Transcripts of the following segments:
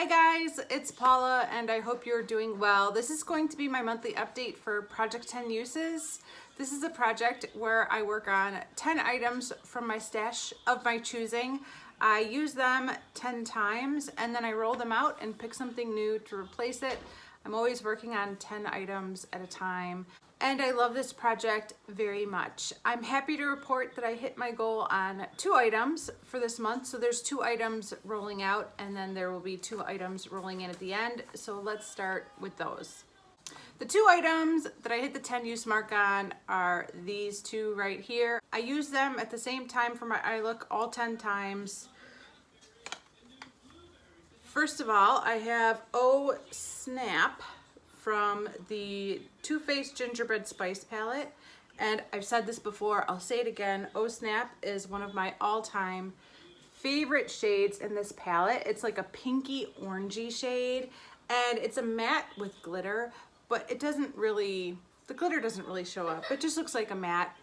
Hi guys, it's Paula and I hope you're doing well. This is going to be my monthly update for Project 10 Uses. This is a project where I work on 10 items from my stash of my choosing. I use them 10 times and then I roll them out and pick something new to replace it. I'm always working on 10 items at a time. And I love this project very much. I'm happy to report that I hit my goal on 2 items for this month. So there's 2 items rolling out and then there will be 2 items rolling in at the end. So let's start with those. The 2 items that I hit the 10 use mark on are these 2 right here. I use them at the same time for my eye look all 10 times. First of all, I have Oh Snap from the Too Faced Gingerbread Spice palette. And I've said this before, I'll say it again. Oh Snap is one of my all-time favorite shades in this palette. It's like a pinky orangey shade and it's a matte with glitter, but it doesn't really, the glitter doesn't really show up. It just looks like a matte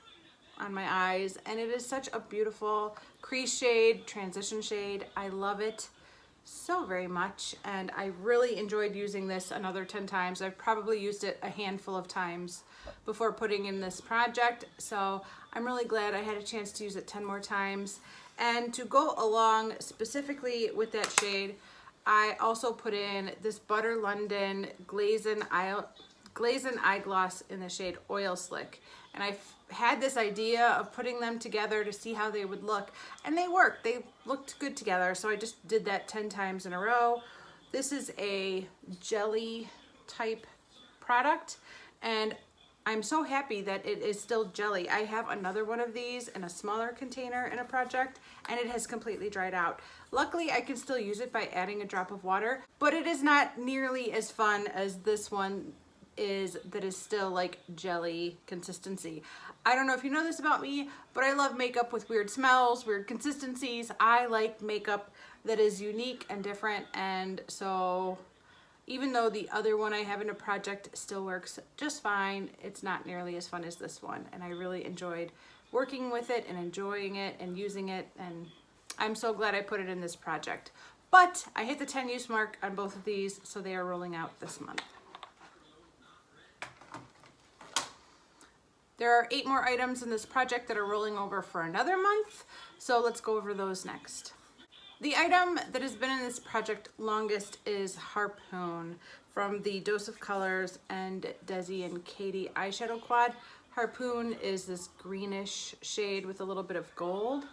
on my eyes and it is such a beautiful crease shade, transition shade. I love it so very much and I really enjoyed using this another 10 times. I've probably used it a handful of times before putting in this project, so I'm really glad I had a chance to use it 10 more times. And to go along specifically with that shade, I also put in this Butter London Glazing Eye Gloss in the shade Oil Slick. And I had this idea of putting them together to see how they would look, and they worked. They looked good together, so I just did that 10 times in a row. This is a jelly type product, and I'm so happy that it is still jelly. I have another one of these in a smaller container in a project, and it has completely dried out. Luckily, I can still use it by adding a drop of water, but it is not nearly as fun as this one that is still like jelly consistency. I don't know if you know this about me, but I love makeup with weird smells, weird consistencies. I like makeup that is unique and different, and so even though the other one I have in a project still works just fine, it's not nearly as fun as this one, and I really enjoyed working with it and enjoying it and using it, and I'm so glad I put it in this project. But I hit the 10 use mark on both of these, so they are rolling out this month. There are 8 more items in this project that are rolling over for another month, so let's go over those next. The item that has been in this project longest is Harpoon from the Dose of Colors and Desi and Katie eyeshadow quad. Harpoon is this greenish shade with a little bit of gold.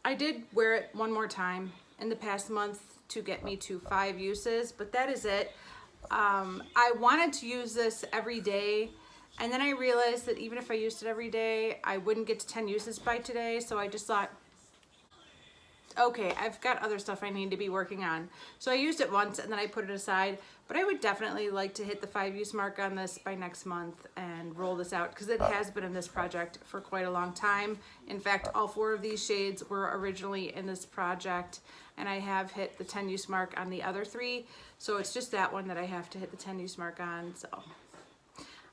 I did wear it one more time in the past month to get me to 5 uses, but that is it. I wanted to use this every day, and then I realized that even if I used it every day, I wouldn't get to 10 uses by today, so I just thought, okay, I've got other stuff I need to be working on. So I used it once and then I put it aside, but I would definitely like to hit the 5 use mark on this by next month and roll this out because it has been in this project for quite a long time. In fact, all 4 of these shades were originally in this project, and I have hit the 10 use mark on the other 3, so it's just that one that I have to hit the 10 use mark on, so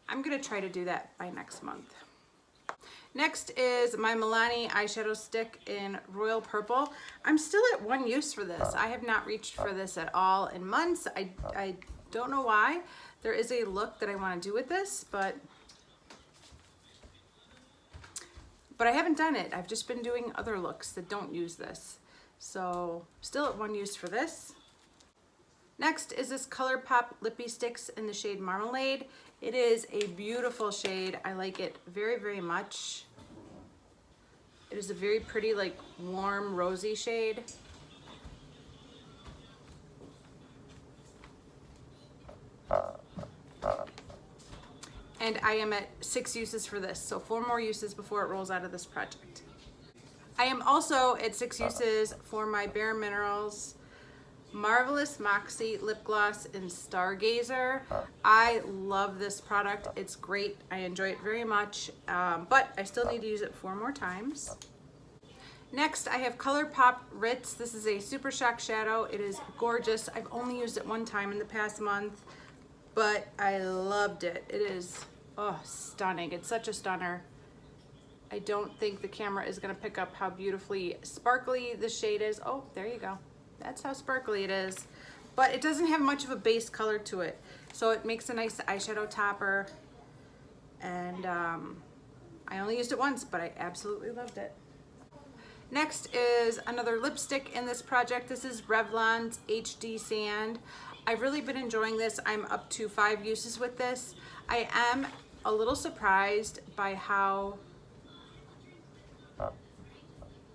I'm gonna try to do that by next month. Next is my Milani eyeshadow stick in Royal Purple. I'm still at 1 use for this. I have not reached for this at all in months. I don't know why. There is a look that I want to do with this, but I haven't done it. I've just been doing other looks that don't use this. So still at 1 use for this. Next is this ColourPop Lippie Sticks in the shade Marmalade. It is a beautiful shade. I like it very, very much. It is a very pretty, like warm, rosy shade. And I am at 6 uses for this, so 4 more uses before it rolls out of this project. I am also at 6 uses for my Bare Minerals Marvelous Moxie Lip Gloss in Stargazer. I love this product. It's great. I enjoy it very much, but I still need to use it 4 more times. Next, I have ColourPop Ritz. This is a Super Shock Shadow. It is gorgeous. I've only used it 1 time in the past month, but I loved it. It is, oh, stunning. It's such a stunner. I don't think the camera is gonna pick up how beautifully sparkly the shade is. Oh, there you go. That's how sparkly it is. But it doesn't have much of a base color to it. So it makes a nice eyeshadow topper. And I only used it once, but I absolutely loved it. Next is another lipstick in this project. This is Revlon's HD Sand. I've really been enjoying this. I'm up to 5 uses with this. I am a little surprised by how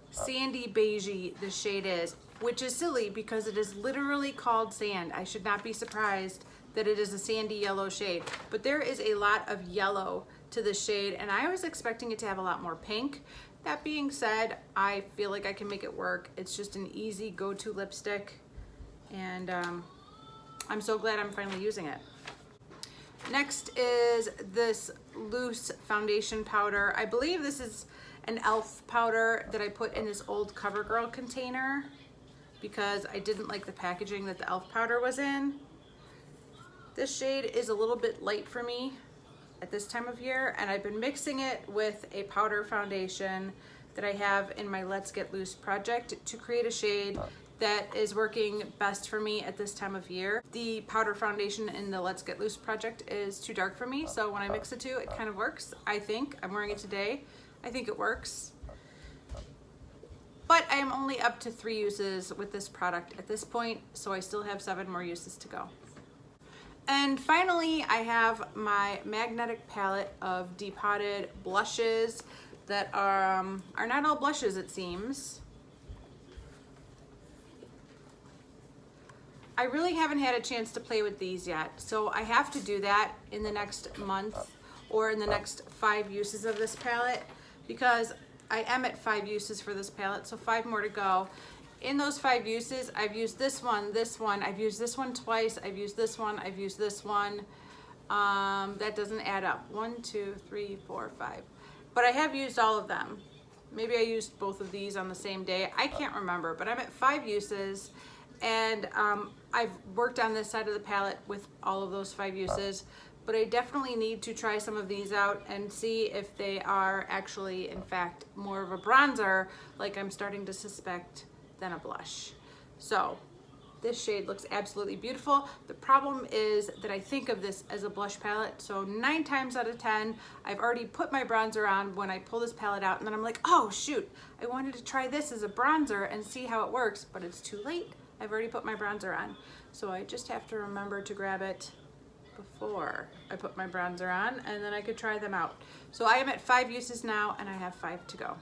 sandy beigey the shade is, which is silly because it is literally called sand. I should not be surprised that it is a sandy yellow shade, but there is a lot of yellow to the shade, and I was expecting it to have a lot more pink. That being said, I feel like I can make it work. It's just an easy go-to lipstick, and I'm so glad I'm finally using it. Next is this loose foundation powder. I believe this is an e.l.f. powder that I put in this old CoverGirl container because I didn't like the packaging that the e.l.f. powder was in. This shade is a little bit light for me at this time of year, and I've been mixing it with a powder foundation that I have in my Let's Get Loose project to create a shade that is working best for me at this time of year. The powder foundation in the Let's Get Loose project is too dark for me, so when I mix the two, it kind of works, I think. I'm wearing it today. I think it works. But I am only up to 3 uses with this product at this point, so I still have 7 more uses to go. And finally, I have my magnetic palette of depotted blushes that are not all blushes, it seems. I really haven't had a chance to play with these yet, so I have to do that in the next month or in the next 5 uses of this palette, because I am at 5 uses for this palette, so 5 more to go. In those 5 uses, I've used this one, I've used this one twice, I've used this one, I've used this one. That doesn't add up. 1, 2, 3, 4, 5. But I have used all of them. Maybe I used both of these on the same day. I can't remember, but I'm at 5 uses, and I've worked on this side of the palette with all of those 5 uses. But I definitely need to try some of these out and see if they are actually, in fact, more of a bronzer, like I'm starting to suspect, than a blush. So this shade looks absolutely beautiful. The problem is that I think of this as a blush palette, so 9 times out of 10, I've already put my bronzer on when I pull this palette out, and then I'm like, oh shoot, I wanted to try this as a bronzer and see how it works, but it's too late. I've already put my bronzer on. So I just have to remember to grab it before I put my bronzer on, and then I could try them out. So I am at 5 uses now, and I have 5 to go.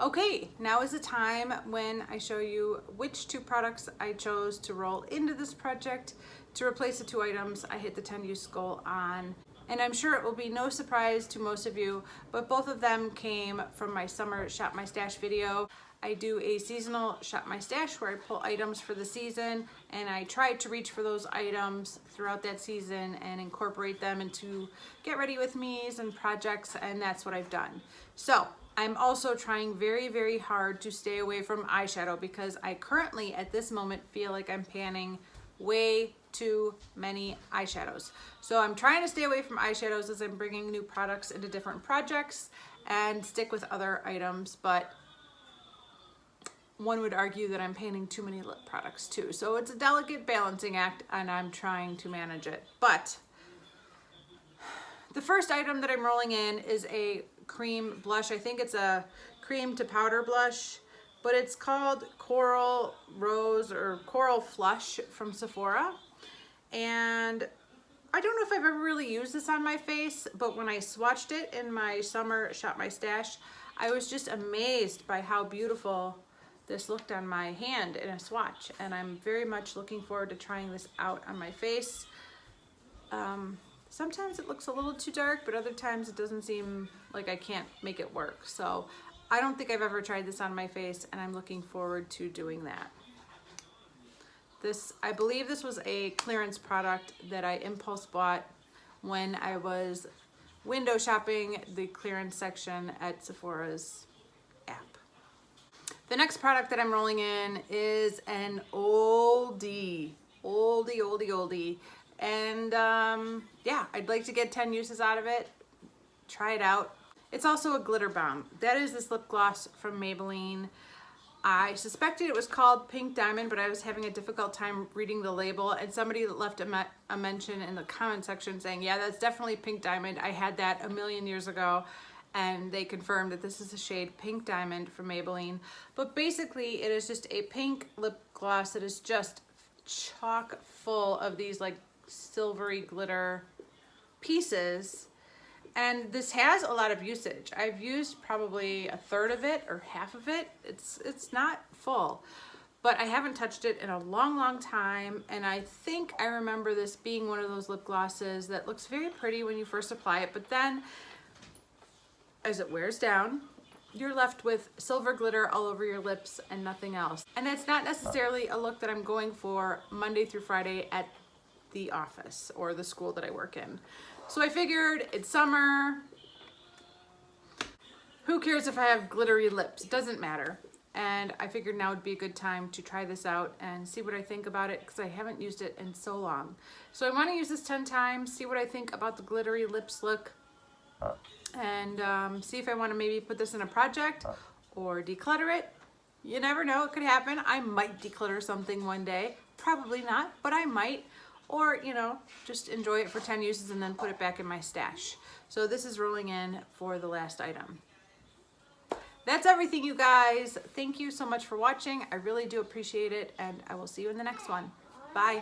Okay, now is the time when I show you which 2 products I chose to roll into this project to replace the 2 items I hit the 10 use goal on. And I'm sure it will be no surprise to most of you, but both of them came from my summer Shop My Stash video. I do a seasonal Shop My Stash where I pull items for the season, and I try to reach for those items throughout that season and incorporate them into get ready with me's and projects, and that's what I've done. So I'm also trying very, very hard to stay away from eyeshadow because I currently at this moment feel like I'm panning way too many eyeshadows. So I'm trying to stay away from eyeshadows as I'm bringing new products into different projects and stick with other items, but one would argue that I'm painting too many lip products too. So it's a delicate balancing act, and I'm trying to manage it. But the first item that I'm rolling in is a cream blush. I think it's a cream to powder blush, but it's called Coral Rose or Coral Flush from Sephora. And I don't know if I've ever really used this on my face, but when I swatched it in my summer Shop My Stash, I was just amazed by how beautiful this looked on my hand in a swatch, and I'm very much looking forward to trying this out on my face. Sometimes it looks a little too dark, but other times it doesn't seem like I can't make it work. So I don't think I've ever tried this on my face, and I'm looking forward to doing that. I believe this was a clearance product that I impulse bought when I was window shopping the clearance section at Sephora's app. The next product that I'm rolling in is an oldie. And yeah, I'd like to get 10 uses out of it, try it out. It's also a glitter bomb. That is this lip gloss from Maybelline. I suspected it was called Pink Diamond, but I was having a difficult time reading the label, and somebody left a mention in the comment section saying, yeah, that's definitely Pink Diamond. I had that a million years ago, and they confirmed that this is the shade Pink Diamond from Maybelline. But basically, it is just a pink lip gloss that is just chock full of these like silvery glitter pieces. And this has a lot of usage. I've used probably a third of it or half of it. It's not full, but I haven't touched it in a long time. And I think I remember this being one of those lip glosses that looks very pretty when you first apply it, but then as it wears down, you're left with silver glitter all over your lips and nothing else. And that's not necessarily a look that I'm going for Monday through Friday at the office or the school that I work in. So I figured it's summer. Who cares if I have glittery lips? It doesn't matter. And I figured now would be a good time to try this out and see what I think about it, because I haven't used it in so long. So I want to use this 10 times, see what I think about the glittery lips look, and see if I want to maybe put this in a project or declutter it. You never know, it could happen. I might declutter something one day. Probably not, but I might. Or, you know, just enjoy it for 10 uses and then put it back in my stash. So this is rolling in for the last item. That's everything, you guys. Thank you so much for watching. I really do appreciate it, and I will see you in the next one. Bye.